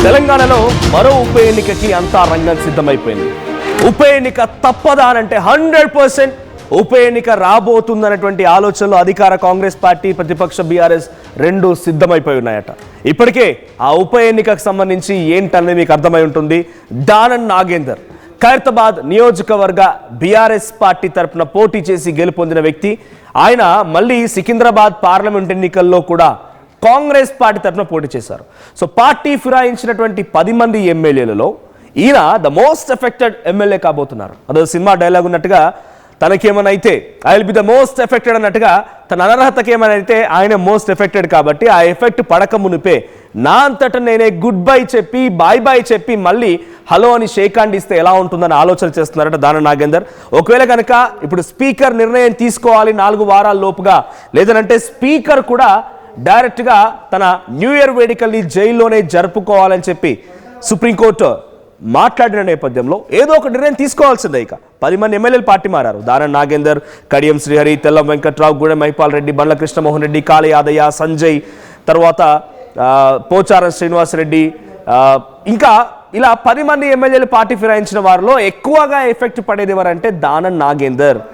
తెలంగాణలో మరో ఉప ఎన్నికకి అంతా రంగం సిద్ధమైపోయింది. ఉప ఎన్నిక తప్పదా అంటే 100% ఉప ఎన్నిక రాబోతుందన్నటువంటి ఆలోచనలో అధికార కాంగ్రెస్ పార్టీ, ప్రతిపక్ష బీఆర్ఎస్ రెండు సిద్ధమైపోయి ఉన్నాయట. ఇప్పటికే ఆ ఉప ఎన్నికకు సంబంధించి ఏంటనేది మీకు అర్థమై ఉంటుంది. దానం నాగేందర్ ఖైరతాబాద్ నియోజకవర్గ బీఆర్ఎస్ పార్టీ తరఫున పోటీ చేసి గెలుపొందిన వ్యక్తి. ఆయన మళ్ళీ సికింద్రాబాద్ పార్లమెంట్ ఎన్నికల్లో కూడా కాంగ్రెస్ పార్టీ తరఫున పోటీ చేశారు. సో పార్టీ ఫిరాయించినటువంటి 10 మంది ఎమ్మెల్యేలలో ఈయన ద మోస్ట్ ఎఫెక్టెడ్ ఎమ్మెల్యే కాబోతున్నారు. అదో సినిమా డైలాగ్ ఉన్నట్టుగా తనకేమనైతే I will be the most affected అన్నట్టుగా తన అనర్హతకి ఏమైతే ఆయన మోస్ట్ ఎఫెక్టెడ్ కాబట్టి ఆ ఎఫెక్ట్ పడక మునిపే నా అంతటా నేనే గుడ్ బై చెప్పి బాయ్ చెప్పి మళ్ళీ హలో అని షేక్ హ్యాండ్ ఇస్తే ఎలా ఉంటుందని ఆలోచన చేస్తున్నారట దానం నాగేందర్. ఒకవేళ కనుక ఇప్పుడు స్పీకర్ నిర్ణయం తీసుకోవాలి 4 వారాల లోపుగా, లేదనంటే స్పీకర్ కూడా డైరెక్ట్గా తన న్యూ ఇయర్ వేడుకల్ని జైల్లోనే జరుపుకోవాలని చెప్పి సుప్రీంకోర్టు మాట్లాడిన నేపథ్యంలో ఏదో ఒక నిర్ణయం తీసుకోవాల్సిందే. ఇక 10 మంది ఎమ్మెల్యేలు పార్టీ మారారు. దానం నాగేందర్, కడియం శ్రీహరి, తెల్లం వెంకట్రావు, గూడెం మహిపాల్ రెడ్డి, బండ్ల కృష్ణమోహన్ రెడ్డి, కాళ యాదయ్య, సంజయ్, తర్వాత పోచారం శ్రీనివాసరెడ్డి, ఇంకా ఇలా 10 మంది ఎమ్మెల్యేలు పార్టీ ఫిరాయించిన వారిలో ఎక్కువగా ఎఫెక్ట్ పడేది ఎవరంటే దానం నాగేందర్.